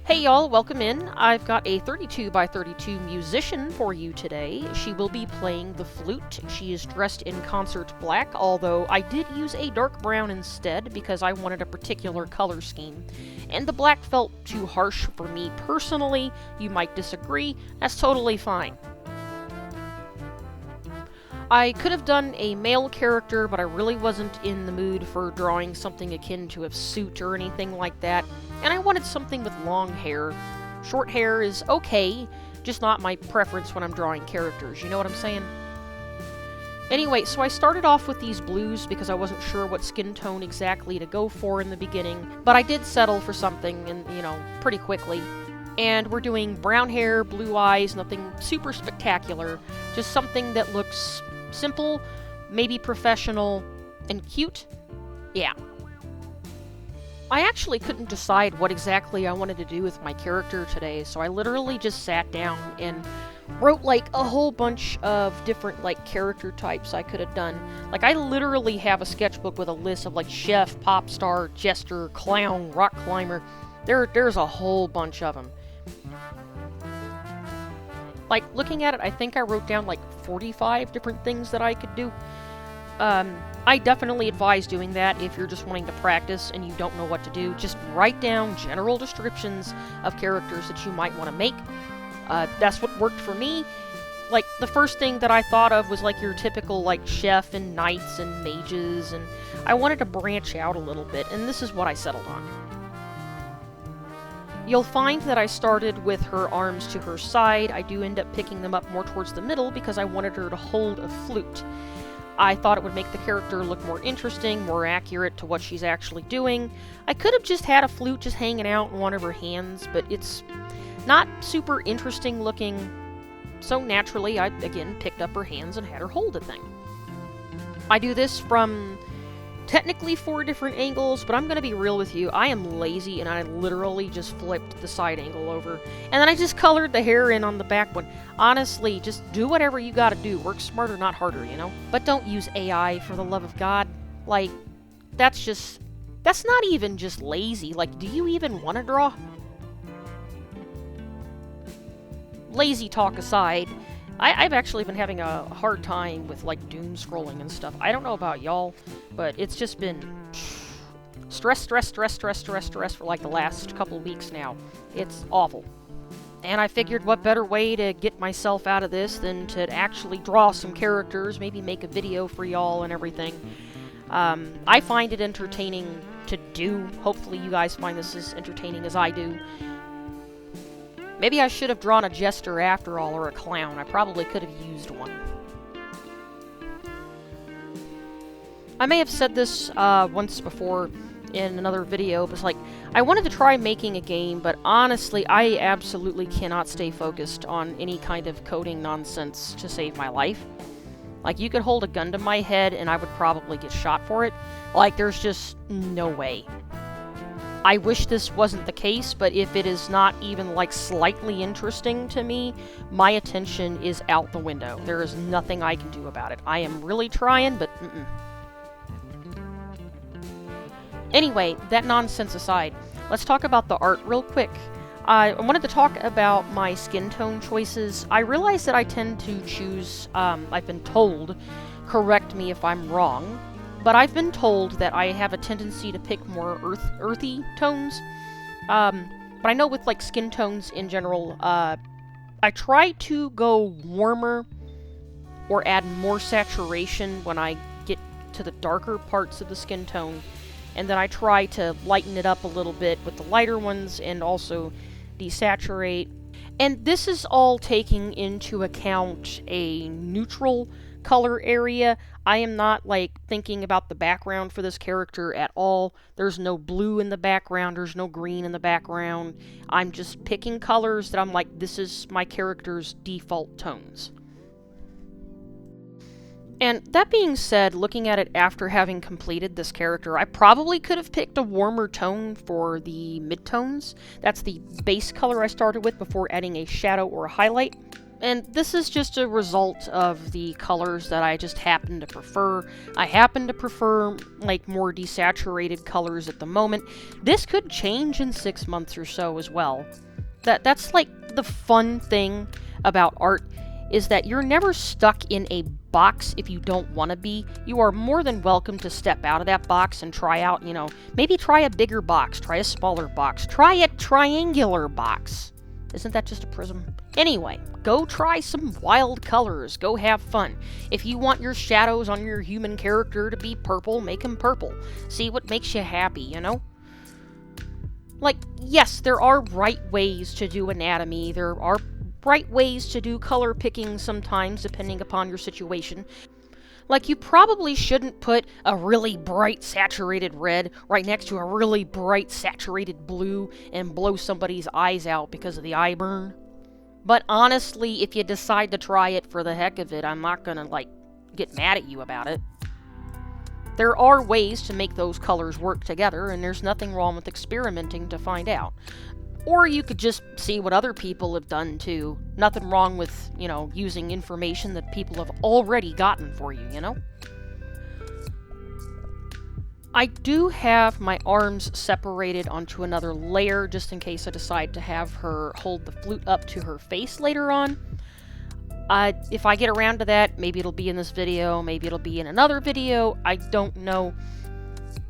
Hey y'all, welcome in. I've got a 32 by 32 musician for you today. She will be playing the flute. She is dressed in concert black, although I did use a dark brown instead because I wanted a particular color scheme. And the black felt too harsh for me personally. You might disagree. That's totally fine. I could have done a male character, but I really wasn't in the mood for drawing something akin to a suit or anything like that, and I wanted something with long hair. Short hair is okay, just not my preference when I'm drawing characters, you know what I'm saying? Anyway, so I started off with these blues because I wasn't sure what skin tone exactly to go for in the beginning, but I did settle for something, and pretty quickly. And we're doing brown hair, blue eyes, nothing super spectacular, just something that looks simple, maybe professional, and cute? Yeah. I actually couldn't decide what exactly I wanted to do with my character today, so I literally just sat down and wrote like a whole bunch of different character types I could have done. Like I literally have a sketchbook with a list of chef, pop star, jester, clown, rock climber. There's a whole bunch of them. Looking at it, I think I wrote down 45 different things that I could do. I definitely advise doing that if you're just wanting to practice and you don't know what to do. Just write down general descriptions of characters that you might want to make. That's what worked for me. The first thing that I thought of was your typical chef and knights and mages, and I wanted to branch out a little bit, and this is what I settled on. You'll find that I started with her arms to her side. I do end up picking them up more towards the middle because I wanted her to hold a flute. I thought it would make the character look more interesting, more accurate to what she's actually doing. I could have just had a flute just hanging out in one of her hands, but it's not super interesting looking, so naturally I again picked up her hands and had her hold the thing. I do this from technically 4 different angles, but I'm going to be real with you. I am lazy, and I literally just flipped the side angle over, and then I just colored the hair in on the back one. Honestly, just do whatever you gotta do. Work smarter, not harder, you know? But don't use AI, for the love of God. That's not even just lazy. Do you even want to draw? Lazy talk aside, I've actually been having a hard time with doom scrolling and stuff. I don't know about y'all, but it's just been stress for the last couple of weeks now. It's awful. And I figured what better way to get myself out of this than to actually draw some characters, maybe make a video for y'all and everything. I find it entertaining to do. Hopefully you guys find this as entertaining as I do. Maybe I should have drawn a jester after all, or a clown. I probably could have used one. I may have said this once before in another video, but I wanted to try making a game, but honestly, I absolutely cannot stay focused on any kind of coding nonsense to save my life. You could hold a gun to my head and I would probably get shot for it. There's just no way. I wish this wasn't the case, but if it is not even slightly interesting to me, my attention is out the window. There is nothing I can do about it. I am really trying, but Anyway, that nonsense aside, let's talk about the art real quick. I wanted to talk about my skin tone choices. I realize that I tend to choose, I've been told, correct me if I'm wrong, but I've been told that I have a tendency to pick more earthy tones. But I know with skin tones in general, I try to go warmer or add more saturation when I get to the darker parts of the skin tone, and then I try to lighten it up a little bit with the lighter ones and also desaturate. And this is all taking into account a neutral color area. I am not thinking about the background for this character at all. There's no blue in the background, there's no green in the background. I'm just picking colors that I'm this is my character's default tones. And that being said, looking at it after having completed this character, I probably could have picked a warmer tone for the midtones. That's the base color I started with before adding a shadow or a highlight. And this is just a result of the colors that I just happen to prefer. I happen to prefer, like, more desaturated colors at the moment. This could change in 6 months or so as well. That's like the fun thing about art, is that you're never stuck in a box if you don't want to be. You are more than welcome to step out of that box and try out, maybe try a bigger box, try a smaller box, try a triangular box. Isn't that just a prism? Anyway, go try some wild colors. Go have fun. If you want your shadows on your human character to be purple, make them purple. See what makes you happy, Like, yes, there are right ways to do anatomy. There are right ways to do color picking sometimes, depending upon your situation. Like, you probably shouldn't put a really bright saturated red right next to a really bright saturated blue and blow somebody's eyes out because of the eye burn. But honestly, if you decide to try it for the heck of it, I'm not gonna, get mad at you about it. There are ways to make those colors work together, and there's nothing wrong with experimenting to find out. Or you could just see what other people have done too. Nothing wrong with, using information that people have already gotten for you, I do have my arms separated onto another layer just in case I decide to have her hold the flute up to her face later on. If I get around to that, maybe it'll be in this video, maybe it'll be in another video, I don't know.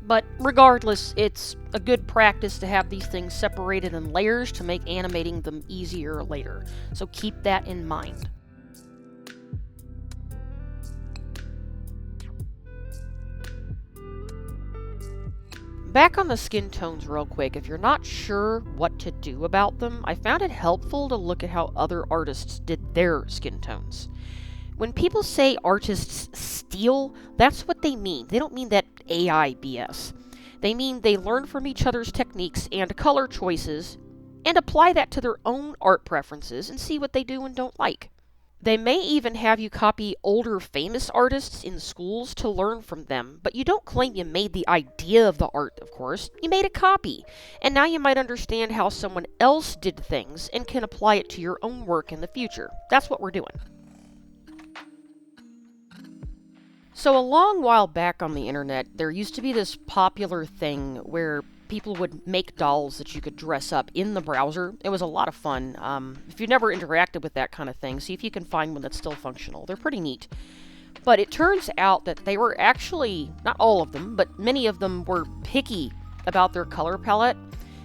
But regardless, it's a good practice to have these things separated in layers to make animating them easier later. So keep that in mind. Back on the skin tones real quick, if you're not sure what to do about them, I found it helpful to look at how other artists did their skin tones. When people say artists steal, that's what they mean. They don't mean that AI BS. They mean they learn from each other's techniques and color choices and apply that to their own art preferences and see what they do and don't like. They may even have you copy older famous artists in schools to learn from them, but you don't claim you made the idea of the art, of course. You made a copy, and now you might understand how someone else did things and can apply it to your own work in the future. That's what we're doing. So a long while back on the internet, there used to be this popular thing where people would make dolls that you could dress up in the browser. It was a lot of fun. If you've never interacted with that kind of thing, see if you can find one that's still functional. They're pretty neat. But it turns out that they were actually, not all of them, but many of them were picky about their color palette.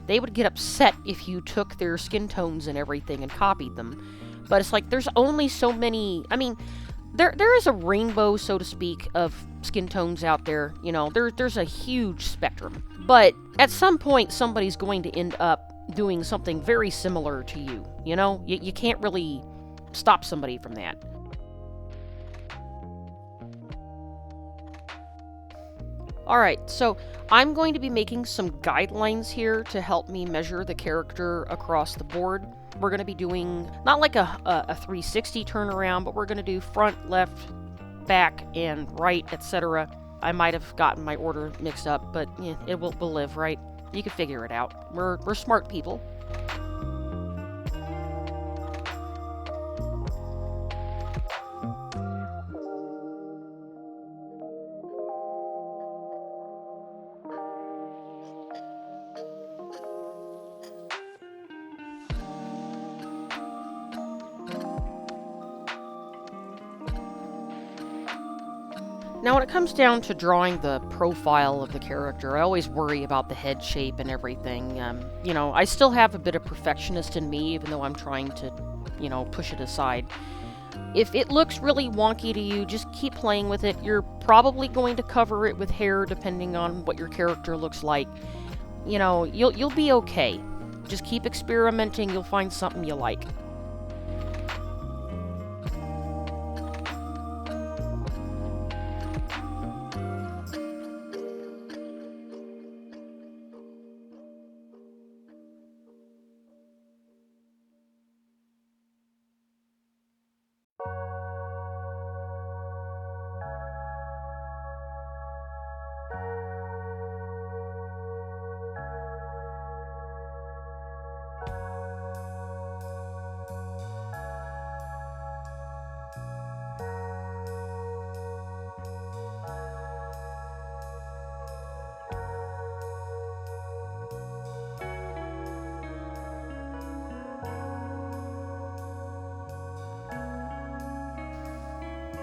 They would get upset if you took their skin tones and everything and copied them. But it's like, there's only so many, there is a rainbow, so to speak, of skin tones out there. There's a huge spectrum. But at some point, somebody's going to end up doing something very similar to you. You can't really stop somebody from that. Alright, so I'm going to be making some guidelines here to help me measure the character across the board. We're going to be doing, not like a 360 turnaround, but we're going to do front, left, back, and right, etc. I might have gotten my order mixed up, but it will live, right? You can figure it out. We're smart people. Now, when it comes down to drawing the profile of the character, I always worry about the head shape and everything. I still have a bit of perfectionist in me, even though I'm trying to, push it aside. If it looks really wonky to you, just keep playing with it. You're probably going to cover it with hair, depending on what your character looks like. You'll be okay. Just keep experimenting, you'll find something you like.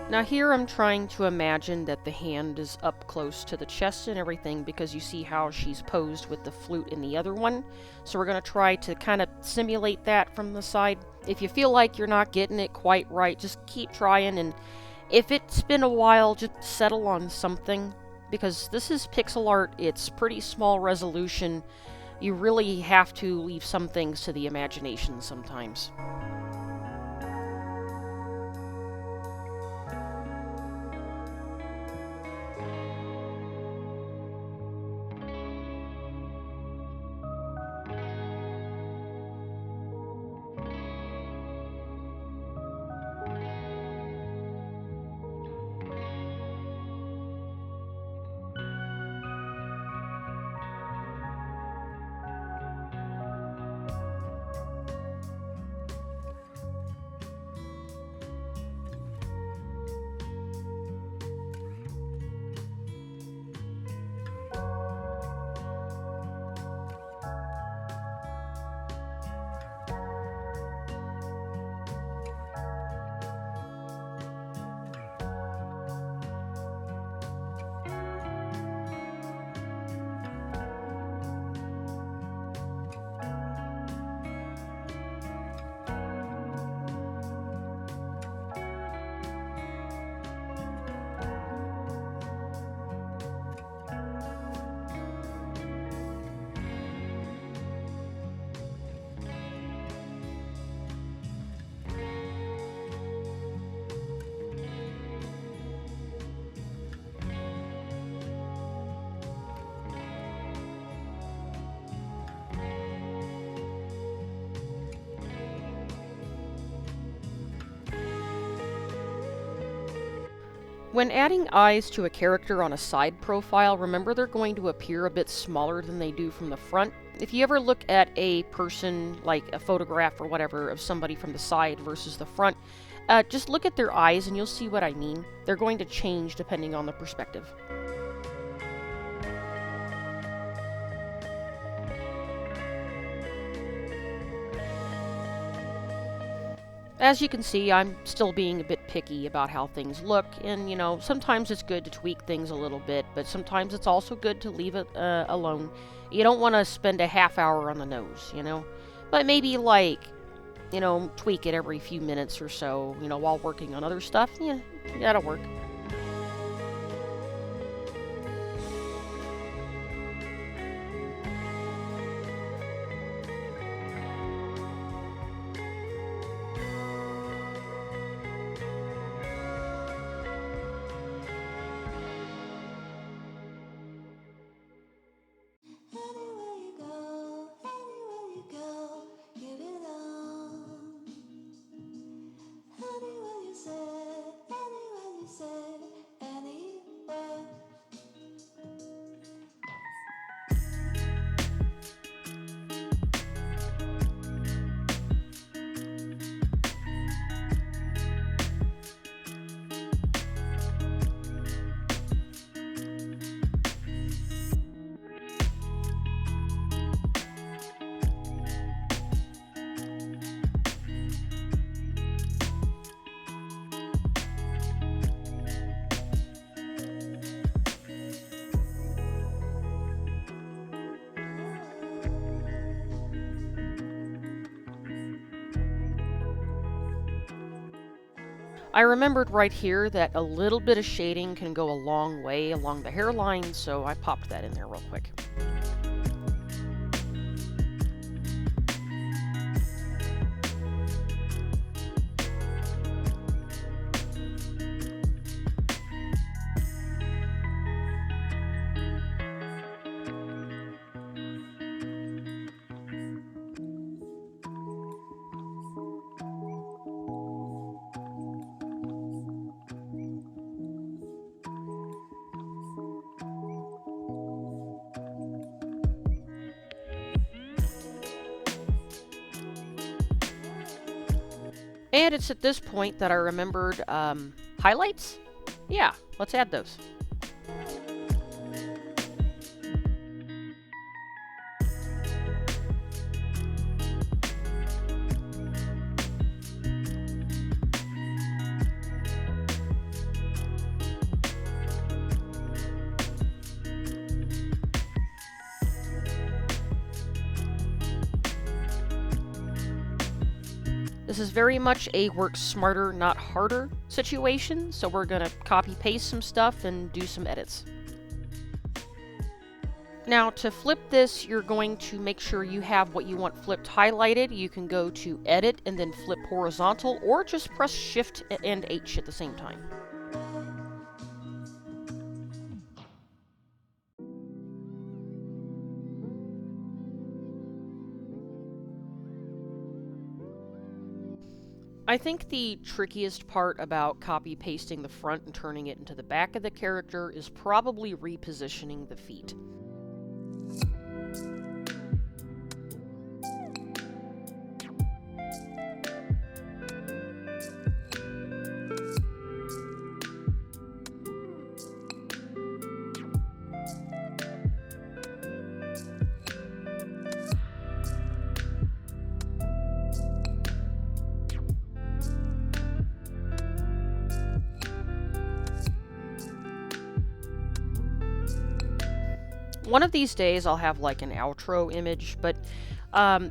Now here I'm trying to imagine that the hand is up close to the chest and everything, because you see how she's posed with the flute in the other one. So we're going to try to kind of simulate that from the side. If you feel like you're not getting it quite right, just keep trying, and if it's been a while, just settle on something, because this is pixel art. It's pretty small resolution. You really have to leave some things to the imagination sometimes. When adding eyes to a character on a side profile, remember they're going to appear a bit smaller than they do from the front. If you ever look at a person, like a photograph or whatever, of somebody from the side versus the front, just look at their eyes and you'll see what I mean. They're going to change depending on the perspective. As you can see, I'm still being a bit picky about how things look, and sometimes it's good to tweak things a little bit, but sometimes it's also good to leave it alone. You don't want to spend a half hour on the nose, but maybe tweak it every few minutes or so, while working on other stuff. Yeah, that'll work. I remembered right here that a little bit of shading can go a long way along the hairline, so I popped that in there real quick. And it's at this point that I remembered highlights. Yeah, let's add those. This is very much a work smarter, not harder situation, so we're going to copy paste some stuff and do some edits. Now to flip this, you're going to make sure you have what you want flipped highlighted. You can go to Edit and then flip horizontal, or just press Shift and H at the same time. I think the trickiest part about copy-pasting the front and turning it into the back of the character is probably repositioning the feet. One of these days I'll have like an outro image, but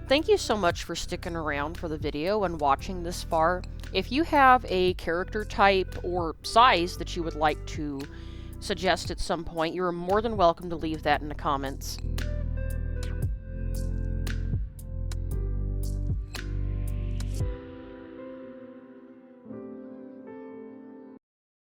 thank you so much for sticking around for the video and watching this far. If you have a character type or size that you would like to suggest at some point, you're more than welcome to leave that in the comments.